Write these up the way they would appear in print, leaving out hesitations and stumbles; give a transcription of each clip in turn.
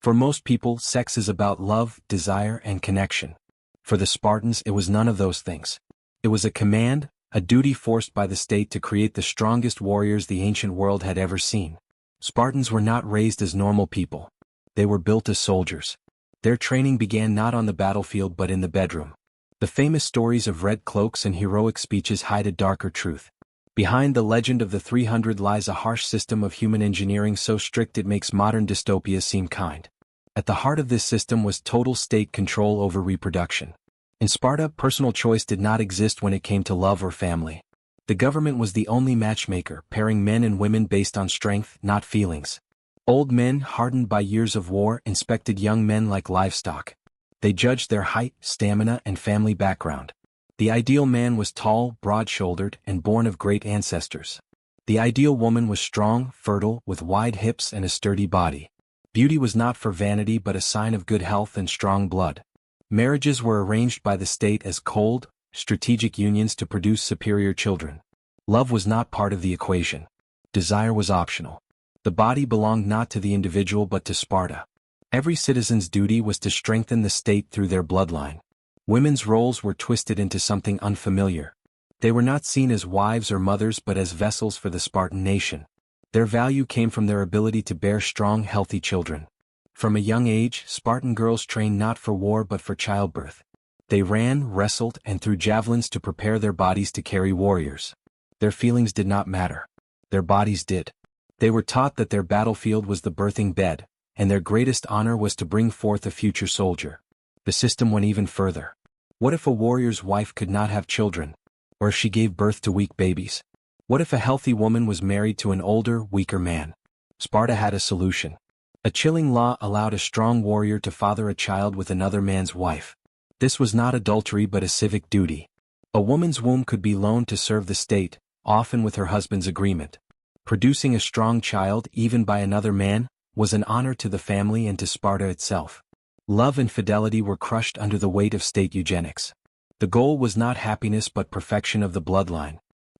For most people, sex is about love, desire, and connection. For the Spartans, it was none of those things. It was a command, a duty forced by the state to create the strongest warriors the ancient world had ever seen. Spartans were not raised as normal people. They were built as soldiers. Their training began not on the battlefield but in the bedroom. The famous stories of red cloaks and heroic speeches hide a darker truth. Behind the legend of the 300 lies a harsh system of human engineering so strict it makes modern dystopias seem kind. At the heart of this system was total state control over reproduction. In Sparta, personal choice did not exist when it came to love or family. The government was the only matchmaker, pairing men and women based on strength, not feelings. Old men, hardened by years of war, inspected young men like livestock. They judged their height, stamina, and family background. The ideal man was tall, broad-shouldered, and born of great ancestors. The ideal woman was strong, fertile, with wide hips and a sturdy body. Beauty was not for vanity but a sign of good health and strong blood. Marriages were arranged by the state as cold, strategic unions to produce superior children. Love was not part of the equation. Desire was optional. The body belonged not to the individual but to Sparta. Every citizen's duty was to strengthen the state through their bloodline. Women's roles were twisted into something unfamiliar. They were not seen as wives or mothers but as vessels for the Spartan nation. Their value came from their ability to bear strong, healthy children. From a young age, Spartan girls trained not for war but for childbirth. They ran, wrestled, and threw javelins to prepare their bodies to carry warriors. Their feelings did not matter. Their bodies did. They were taught that their battlefield was the birthing bed, and their greatest honor was to bring forth a future soldier. The system went even further. What if a warrior's wife could not have children? Or if she gave birth to weak babies? What if a healthy woman was married to an older, weaker man? Sparta had a solution. A chilling law allowed a strong warrior to father a child with another man's wife. This was not adultery but a civic duty. A woman's womb could be loaned to serve the state, often with her husband's agreement. Producing a strong child, even by another man, was an honor to the family and to Sparta itself. Love and fidelity were crushed under the weight of state eugenics. The goal was not happiness but perfection of the bloodline.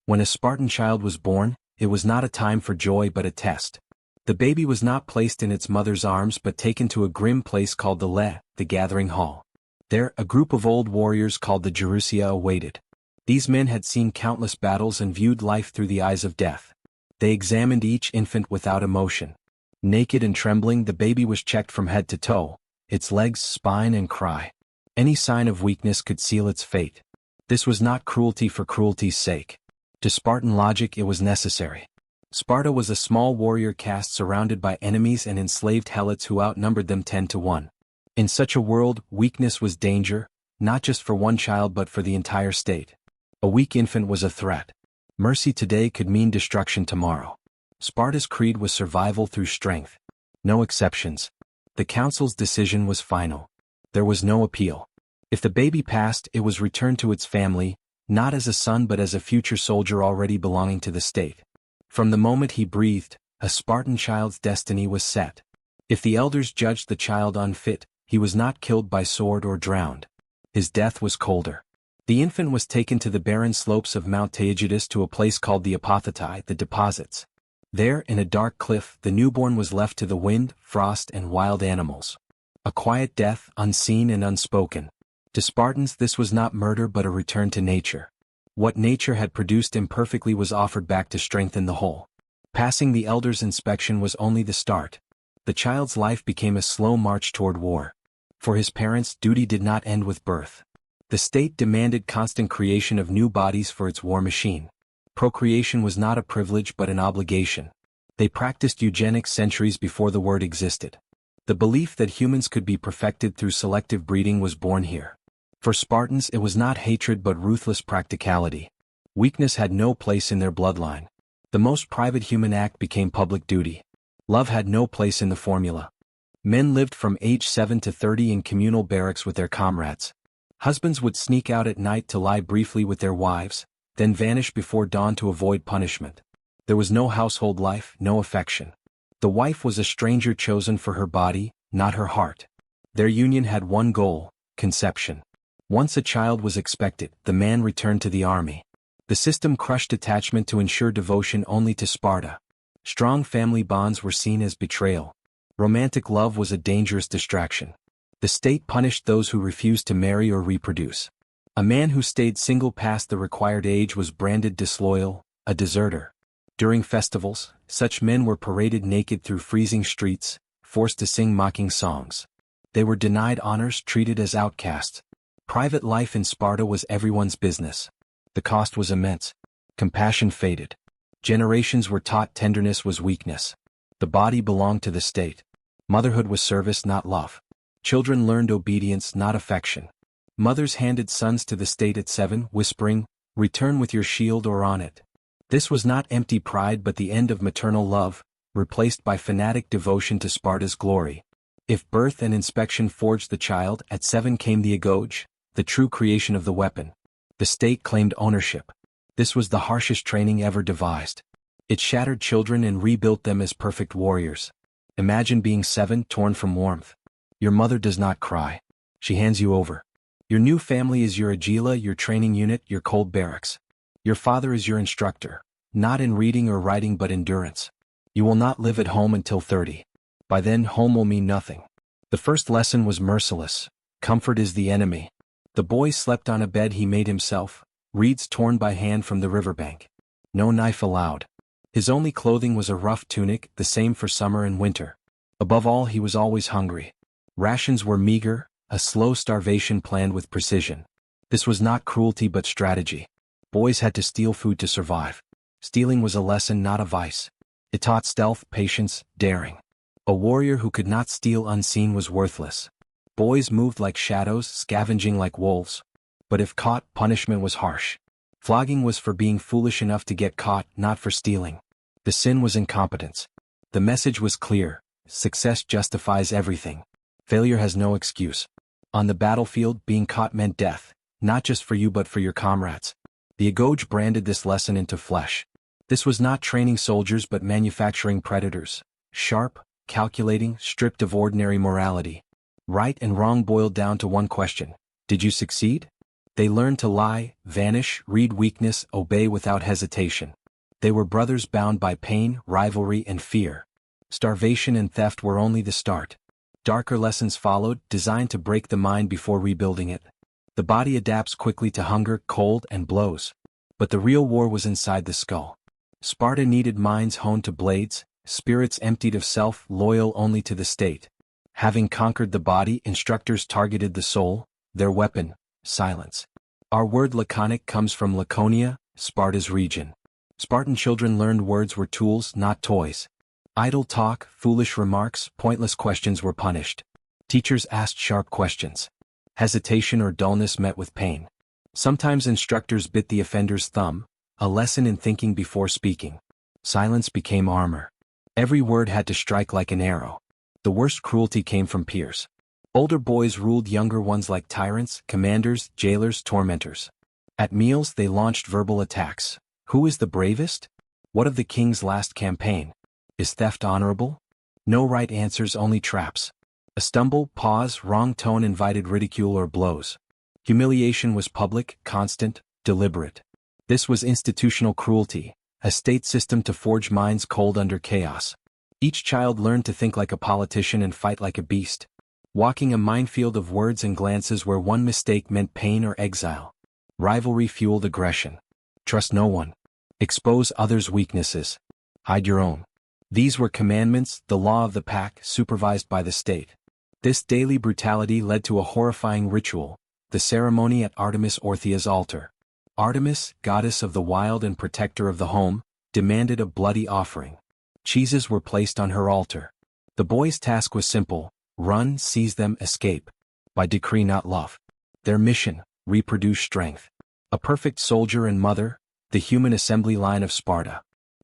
When a Spartan child was born, it was not a time for joy but a test. The baby was not placed in its mother's arms but taken to a grim place called the gathering hall. There, a group of old warriors called the Gerousia awaited. These men had seen countless battles and viewed life through the eyes of death. They examined each infant without emotion. Naked and trembling, the baby was checked from head to toe, its legs, spine, and cry. Any sign of weakness could seal its fate. This was not cruelty for cruelty's sake. To Spartan logic, it was necessary. Sparta was a small warrior caste surrounded by enemies and enslaved helots who outnumbered them 10 to 1. In such a world, weakness was danger, not just for one child but for the entire state. A weak infant was a threat. Mercy today could mean destruction tomorrow. Sparta's creed was survival through strength. No exceptions. The council's decision was final. There was no appeal. If the baby passed, it was returned to its family, not as a son but as a future soldier already belonging to the state. From the moment he breathed, a Spartan child's destiny was set. If the elders judged the child unfit, he was not killed by sword or drowned. His death was colder. The infant was taken to the barren slopes of Mount Taygetus to a place called the Apothetai, the deposits. There, in a dark cliff, the newborn was left to the wind, frost, and wild animals. A quiet death, unseen and unspoken. To Spartans, this was not murder but a return to nature. What nature had produced imperfectly was offered back to strengthen the whole. Passing the elders' inspection was only the start. The child's life became a slow march toward war. For his parents, duty did not end with birth. The state demanded constant creation of new bodies for its war machine. Procreation was not a privilege but an obligation. They practiced eugenics centuries before the word existed. The belief that humans could be perfected through selective breeding was born here. For Spartans, it was not hatred but ruthless practicality. Weakness had no place in their bloodline. The most private human act became public duty. Love had no place in the formula. Men lived from age 7 to 30 in communal barracks with their comrades. Husbands would sneak out at night to lie briefly with their wives, then vanish before dawn to avoid punishment. There was no household life, no affection. The wife was a stranger chosen for her body, not her heart. Their union had one goal: conception. Once a child was expected, the man returned to the army. The system crushed attachment to ensure devotion only to Sparta. Strong family bonds were seen as betrayal. Romantic love was a dangerous distraction. The state punished those who refused to marry or reproduce. A man who stayed single past the required age was branded disloyal, a deserter. During festivals, such men were paraded naked through freezing streets, forced to sing mocking songs. They were denied honors, treated as outcasts. Private life in Sparta was everyone's business. The cost was immense. Compassion faded. Generations were taught tenderness was weakness. The body belonged to the state. Motherhood was service, not love. Children learned obedience, not affection. Mothers handed sons to the state at 7, whispering, "Return with your shield or on it." This was not empty pride but the end of maternal love, replaced by fanatic devotion to Sparta's glory. If birth and inspection forged the child, at 7 came the agoge, the true creation of the weapon. The state claimed ownership. This was the harshest training ever devised. It shattered children and rebuilt them as perfect warriors. Imagine being 7, torn from warmth. Your mother does not cry. She hands you over. Your new family is your agila, your training unit, your cold barracks. Your father is your instructor, not in reading or writing but endurance. You will not live at home until 30. By then home will mean nothing. The first lesson was merciless. Comfort is the enemy. The boy slept on a bed he made himself, reeds torn by hand from the riverbank. No knife allowed. His only clothing was a rough tunic, the same for summer and winter. Above all, he was always hungry. Rations were meager, a slow starvation planned with precision. This was not cruelty but strategy. Boys had to steal food to survive. Stealing was a lesson, not a vice. It taught stealth, patience, daring. A warrior who could not steal unseen was worthless. Boys moved like shadows, scavenging like wolves. But if caught, punishment was harsh. Flogging was for being foolish enough to get caught, not for stealing. The sin was incompetence. The message was clear: success justifies everything. Failure has no excuse. On the battlefield, being caught meant death, not just for you but for your comrades. The agoge branded this lesson into flesh. This was not training soldiers but manufacturing predators. Sharp, calculating, stripped of ordinary morality. Right and wrong boiled down to one question: did you succeed? They learned to lie, vanish, read weakness, obey without hesitation. They were brothers bound by pain, rivalry, and fear. Starvation and theft were only the start. Darker lessons followed, designed to break the mind before rebuilding it. The body adapts quickly to hunger, cold, and blows. But the real war was inside the skull. Sparta needed minds honed to blades, spirits emptied of self, loyal only to the state. Having conquered the body, instructors targeted the soul, their weapon: silence. Our word laconic comes from Laconia, Sparta's region. Spartan children learned words were tools, not toys. Idle talk, foolish remarks, pointless questions were punished. Teachers asked sharp questions. Hesitation or dullness met with pain. Sometimes instructors bit the offender's thumb, a lesson in thinking before speaking. Silence became armor. Every word had to strike like an arrow. The worst cruelty came from peers. Older boys ruled younger ones like tyrants, commanders, jailers, tormentors. At meals they launched verbal attacks. Who is the bravest? What of the king's last campaign? Is theft honorable? No right answers, only traps. A stumble, pause, wrong tone invited ridicule or blows. Humiliation was public, constant, deliberate. This was institutional cruelty, a state system to forge minds cold under chaos. Each child learned to think like a politician and fight like a beast. Walking a minefield of words and glances where one mistake meant pain or exile. Rivalry fueled aggression. Trust no one. Expose others' weaknesses. Hide your own. These were commandments, the law of the pack, supervised by the state. This daily brutality led to a horrifying ritual, the ceremony at Artemis Orthia's altar. Artemis, goddess of the wild and protector of the home, demanded a bloody offering. Cheeses were placed on her altar. The boys' task was simple: run, seize them, escape. By decree, not love. Their mission: reproduce strength. A perfect soldier and mother, the human assembly line of Sparta.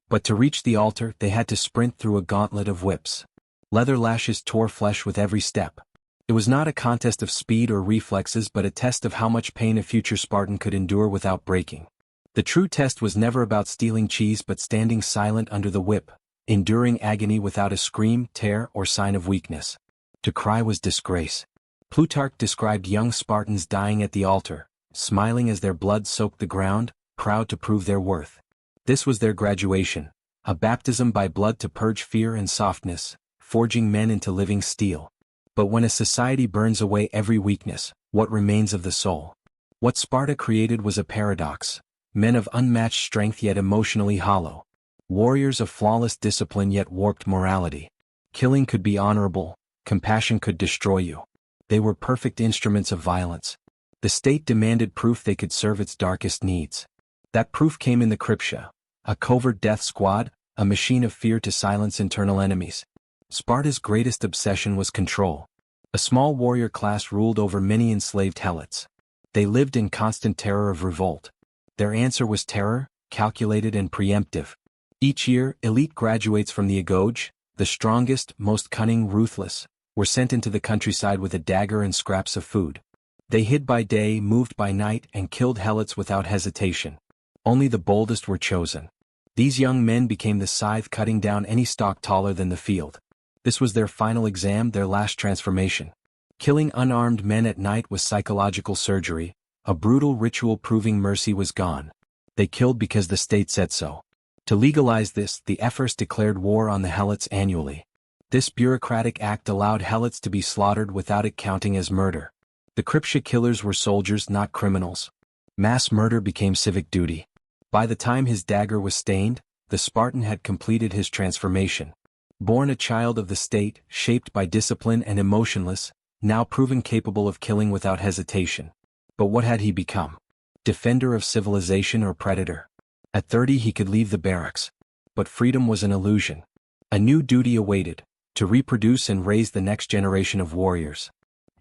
But to reach the altar, they had to sprint through a gauntlet of whips. Leather lashes tore flesh with every step. It was not a contest of speed or reflexes but a test of how much pain a future Spartan could endure without breaking. The true test was never about stealing cheese but standing silent under the whip, enduring agony without a scream, tear, or sign of weakness. To cry was disgrace. Plutarch described young Spartans dying at the altar, smiling as their blood soaked the ground, proud to prove their worth. This was their graduation, a baptism by blood to purge fear and softness, forging men into living steel. But when a society burns away every weakness, what remains of the soul? What Sparta created was a paradox. Men of unmatched strength yet emotionally hollow. Warriors of flawless discipline yet warped morality. Killing could be honorable, compassion could destroy you. They were perfect instruments of violence. The state demanded proof they could serve its darkest needs. That proof came in the Cryptia, a covert death squad, a machine of fear to silence internal enemies. Sparta's greatest obsession was control. A small warrior class ruled over many enslaved helots. They lived in constant terror of revolt. Their answer was terror, calculated and preemptive. Each year, elite graduates from the Agoge, the strongest, most cunning, ruthless, were sent into the countryside with a dagger and scraps of food. They hid by day, moved by night, and killed helots without hesitation. Only the boldest were chosen. These young men became the scythe cutting down any stalk taller than the field. This was their final exam, their last transformation. Killing unarmed men at night was psychological surgery, a brutal ritual proving mercy was gone. They killed because the state said so. To legalize this, the Ephors declared war on the helots annually. This bureaucratic act allowed helots to be slaughtered without it counting as murder. The Cryptia killers were soldiers, not criminals. Mass murder became civic duty. By the time his dagger was stained, the Spartan had completed his transformation. Born a child of the state, shaped by discipline and emotionless, now proven capable of killing without hesitation. But what had he become? Defender of civilization or predator? At 30 he could leave the barracks. But freedom was an illusion. A new duty awaited, to reproduce and raise the next generation of warriors.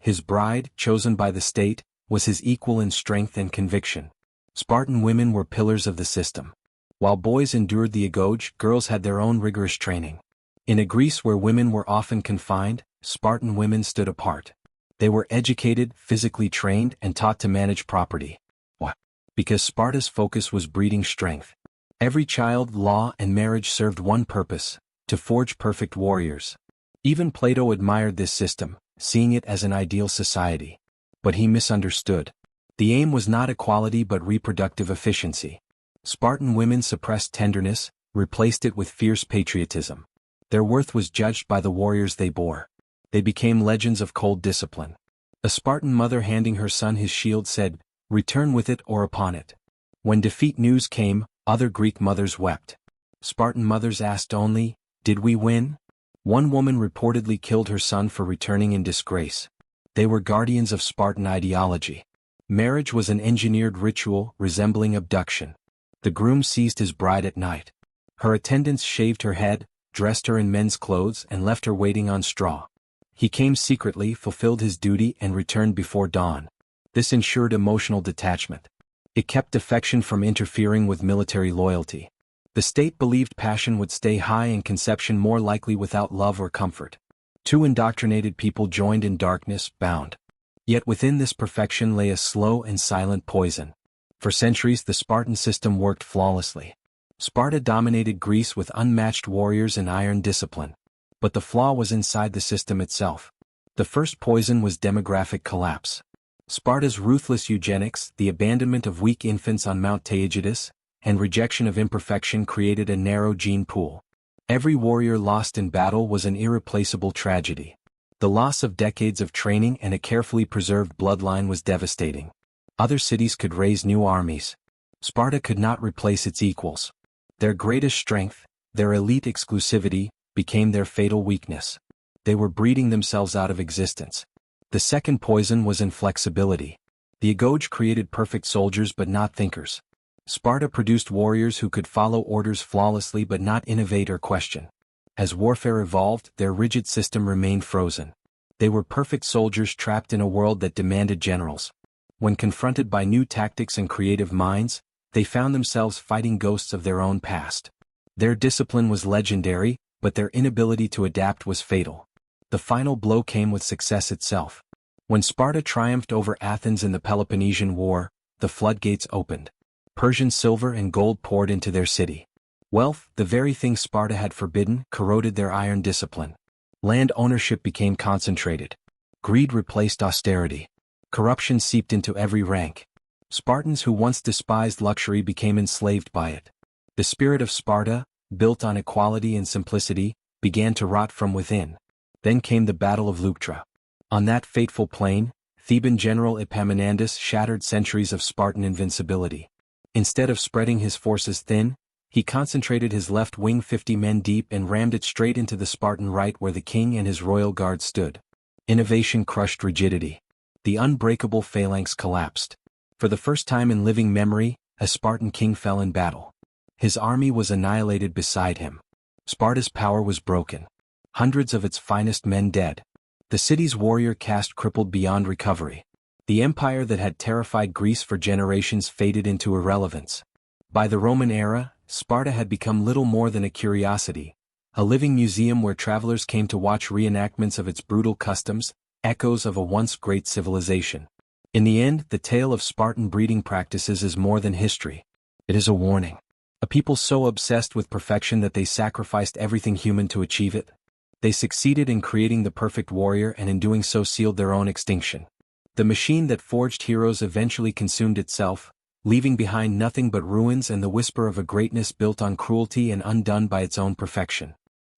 His bride, chosen by the state, was his equal in strength and conviction. Spartan women were pillars of the system. While boys endured the Agoge, girls had their own rigorous training. In a Greece where women were often confined, Spartan women stood apart. They were educated, physically trained, and taught to manage property. Why? Because Sparta's focus was breeding strength. Every child, law, and marriage served one purpose: to forge perfect warriors. Even Plato admired this system, seeing it as an ideal society. But he misunderstood. The aim was not equality but reproductive efficiency. Spartan women suppressed tenderness, replaced it with fierce patriotism. Their worth was judged by the warriors they bore. They became legends of cold discipline. A Spartan mother handing her son his shield said, "Return with it or upon it." When defeat news came, other Greek mothers wept. Spartan mothers asked only, "Did we win?" One woman reportedly killed her son for returning in disgrace. They were guardians of Spartan ideology. Marriage was an engineered ritual resembling abduction. The groom seized his bride at night. Her attendants shaved her head, dressed her in men's clothes, and left her waiting on straw. He came secretly, fulfilled his duty, and returned before dawn. This ensured emotional detachment. It kept affection from interfering with military loyalty. The state believed passion would stay high and conception more likely without love or comfort. Two indoctrinated people joined in darkness, bound. Yet within this perfection lay a slow and silent poison. For centuries the Spartan system worked flawlessly. Sparta dominated Greece with unmatched warriors and iron discipline. But the flaw was inside the system itself. The first poison was demographic collapse. Sparta's ruthless eugenics, the abandonment of weak infants on Mount Taygetus, and rejection of imperfection created a narrow gene pool. Every warrior lost in battle was an irreplaceable tragedy. The loss of decades of training and a carefully preserved bloodline was devastating. Other cities could raise new armies. Sparta could not replace its equals. Their greatest strength, their elite exclusivity, became their fatal weakness. They were breeding themselves out of existence. The second poison was inflexibility. The Agoge created perfect soldiers but not thinkers. Sparta produced warriors who could follow orders flawlessly but not innovate or question. As warfare evolved, their rigid system remained frozen. They were perfect soldiers trapped in a world that demanded generals. When confronted by new tactics and creative minds, they found themselves fighting ghosts of their own past. Their discipline was legendary, but their inability to adapt was fatal. The final blow came with success itself. When Sparta triumphed over Athens in the Peloponnesian War, the floodgates opened. Persian silver and gold poured into their city. Wealth, the very thing Sparta had forbidden, corroded their iron discipline. Land ownership became concentrated. Greed replaced austerity. Corruption seeped into every rank. Spartans who once despised luxury became enslaved by it. The spirit of Sparta, built on equality and simplicity, began to rot from within. Then came the Battle of Leuctra. On that fateful plain, Theban general Epaminondas shattered centuries of Spartan invincibility. Instead of spreading his forces thin, he concentrated his left wing 50 men deep and rammed it straight into the Spartan right where the king and his royal guard stood. Innovation crushed rigidity. The unbreakable phalanx collapsed. For the first time in living memory, a Spartan king fell in battle. His army was annihilated beside him. Sparta's power was broken. Hundreds of its finest men dead. The city's warrior caste crippled beyond recovery. The empire that had terrified Greece for generations faded into irrelevance. By the Roman era, Sparta had become little more than a curiosity, a living museum where travelers came to watch reenactments of its brutal customs, echoes of a once great civilization. In the end, the tale of Spartan breeding practices is more than history. It is a warning. A people so obsessed with perfection that they sacrificed everything human to achieve it. They succeeded in creating the perfect warrior and in doing so sealed their own extinction. The machine that forged heroes eventually consumed itself, leaving behind nothing but ruins and the whisper of a greatness built on cruelty and undone by its own perfection.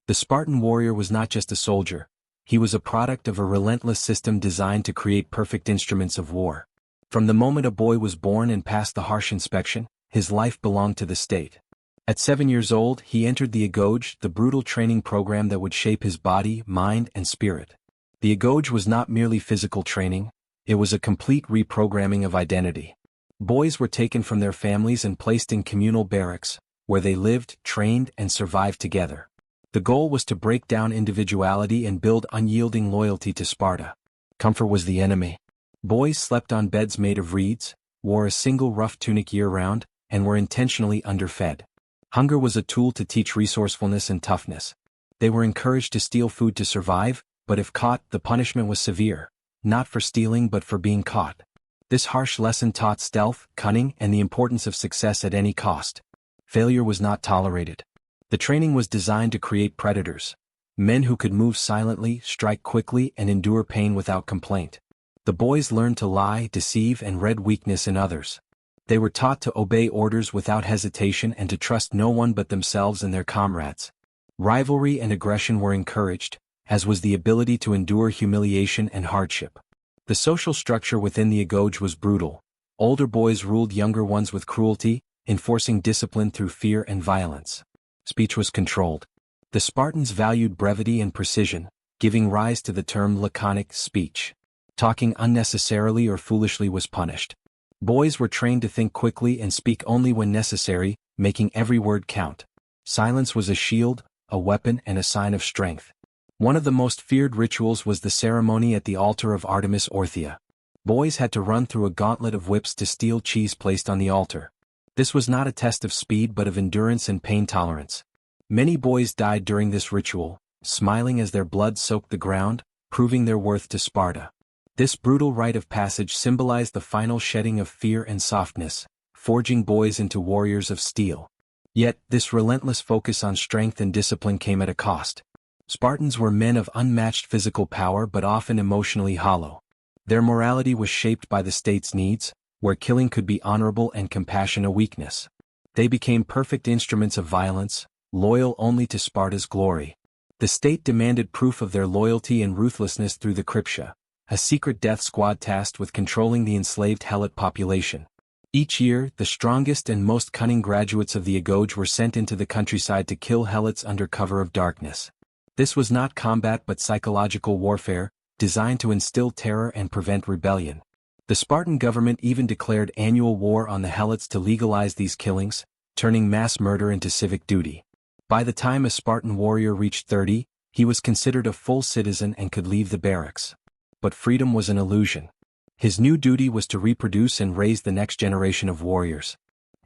The Spartan warrior was not just a soldier. He was a product of a relentless system designed to create perfect instruments of war. From the moment a boy was born and passed the harsh inspection, his life belonged to the state. At 7 years old, he entered the Agoge, the brutal training program that would shape his body, mind, and spirit. The Agoge was not merely physical training, it was a complete reprogramming of identity. Boys were taken from their families and placed in communal barracks, where they lived, trained, and survived together. The goal was to break down individuality and build unyielding loyalty to Sparta. Comfort was the enemy. Boys slept on beds made of reeds, wore a single rough tunic year-round, and were intentionally underfed. Hunger was a tool to teach resourcefulness and toughness. They were encouraged to steal food to survive, but if caught, the punishment was severe, not for stealing but for being caught. This harsh lesson taught stealth, cunning, and the importance of success at any cost. Failure was not tolerated. The training was designed to create predators, men who could move silently, strike quickly, and endure pain without complaint. The boys learned to lie, deceive, and read weakness in others. They were taught to obey orders without hesitation and to trust no one but themselves and their comrades. Rivalry and aggression were encouraged, as was the ability to endure humiliation and hardship. The social structure within the Agoge was brutal. Older boys ruled younger ones with cruelty, enforcing discipline through fear and violence. Speech was controlled. The Spartans valued brevity and precision, giving rise to the term laconic speech. Talking unnecessarily or foolishly was punished. Boys were trained to think quickly and speak only when necessary, making every word count. Silence was a shield, a weapon, and a sign of strength. One of the most feared rituals was the ceremony at the altar of Artemis Orthia. Boys had to run through a gauntlet of whips to steal cheese placed on the altar. This was not a test of speed but of endurance and pain tolerance. Many boys died during this ritual, smiling as their blood soaked the ground, proving their worth to Sparta. This brutal rite of passage symbolized the final shedding of fear and softness, forging boys into warriors of steel. Yet, this relentless focus on strength and discipline came at a cost. Spartans were men of unmatched physical power but often emotionally hollow. Their morality was shaped by the state's needs, where killing could be honorable and compassion a weakness. They became perfect instruments of violence, loyal only to Sparta's glory. The state demanded proof of their loyalty and ruthlessness through the Cryptia, a secret death squad tasked with controlling the enslaved Helot population. Each year, the strongest and most cunning graduates of the Agoge were sent into the countryside to kill Helots under cover of darkness. This was not combat but psychological warfare, designed to instill terror and prevent rebellion. The Spartan government even declared annual war on the Helots to legalize these killings, turning mass murder into civic duty. By the time a Spartan warrior reached 30, he was considered a full citizen and could leave the barracks. But freedom was an illusion. His new duty was to reproduce and raise the next generation of warriors.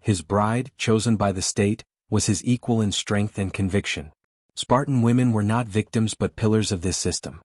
His bride, chosen by the state, was his equal in strength and conviction. Spartan women were not victims but pillars of this system.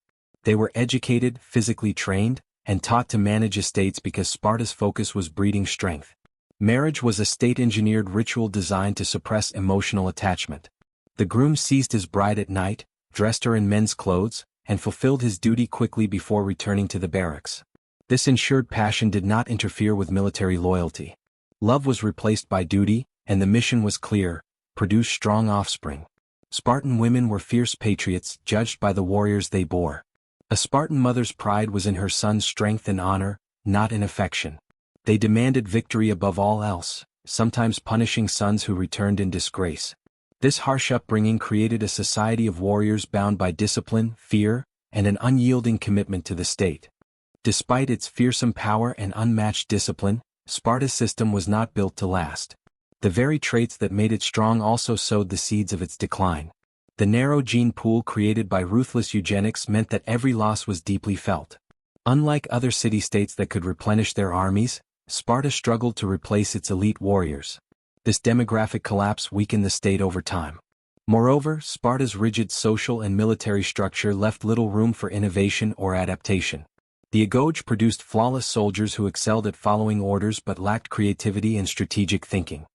They were educated, physically trained, and taught to manage estates because Sparta's focus was breeding strength. Marriage was a state-engineered ritual designed to suppress emotional attachment. The groom seized his bride at night, dressed her in men's clothes, and fulfilled his duty quickly before returning to the barracks. This ensured passion did not interfere with military loyalty. Love was replaced by duty, and the mission was clear: produce strong offspring. Spartan women were fierce patriots, judged by the warriors they bore. A Spartan mother's pride was in her son's strength and honor, not in affection. They demanded victory above all else, sometimes punishing sons who returned in disgrace. This harsh upbringing created a society of warriors bound by discipline, fear, and an unyielding commitment to the state. Despite its fearsome power and unmatched discipline, Sparta's system was not built to last. The very traits that made it strong also sowed the seeds of its decline. The narrow gene pool created by ruthless eugenics meant that every loss was deeply felt. Unlike other city-states that could replenish their armies, Sparta struggled to replace its elite warriors. This demographic collapse weakened the state over time. Moreover, Sparta's rigid social and military structure left little room for innovation or adaptation. The Agoge produced flawless soldiers who excelled at following orders but lacked creativity and strategic thinking.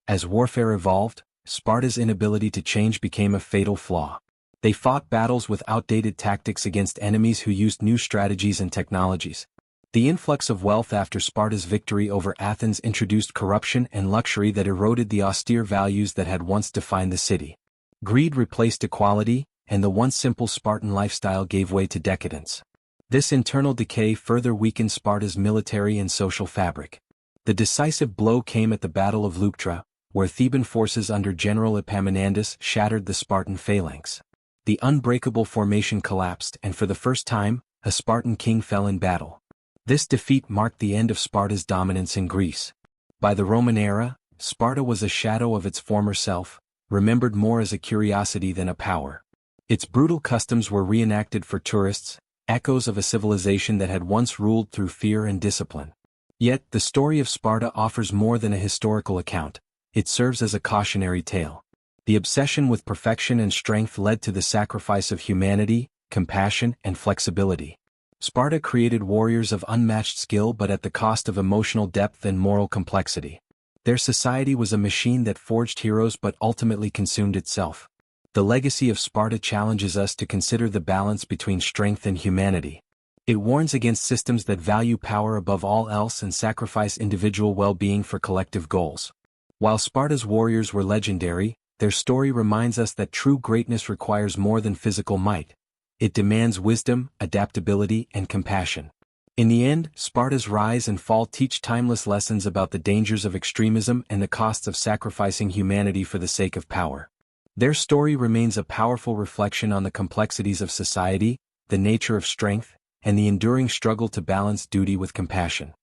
As warfare evolved, Sparta's inability to change became a fatal flaw. They fought battles with outdated tactics against enemies who used new strategies and technologies. The influx of wealth after Sparta's victory over Athens introduced corruption and luxury that eroded the austere values that had once defined the city. Greed replaced equality, and the once simple Spartan lifestyle gave way to decadence. This internal decay further weakened Sparta's military and social fabric. The decisive blow came at the Battle of Leuctra, where Theban forces under General Epaminondas shattered the Spartan phalanx. The unbreakable formation collapsed, and for the first time, a Spartan king fell in battle. This defeat marked the end of Sparta's dominance in Greece. By the Roman era, Sparta was a shadow of its former self, remembered more as a curiosity than a power. Its brutal customs were reenacted for tourists, echoes of a civilization that had once ruled through fear and discipline. Yet, the story of Sparta offers more than a historical account. It serves as a cautionary tale. The obsession with perfection and strength led to the sacrifice of humanity, compassion, and flexibility. Sparta created warriors of unmatched skill but at the cost of emotional depth and moral complexity. Their society was a machine that forged heroes but ultimately consumed itself. The legacy of Sparta challenges us to consider the balance between strength and humanity. It warns against systems that value power above all else and sacrifice individual well-being for collective goals. While Sparta's warriors were legendary, their story reminds us that true greatness requires more than physical might. It demands wisdom, adaptability, and compassion. In the end, Sparta's rise and fall teach timeless lessons about the dangers of extremism and the costs of sacrificing humanity for the sake of power. Their story remains a powerful reflection on the complexities of society, the nature of strength, and the enduring struggle to balance duty with compassion.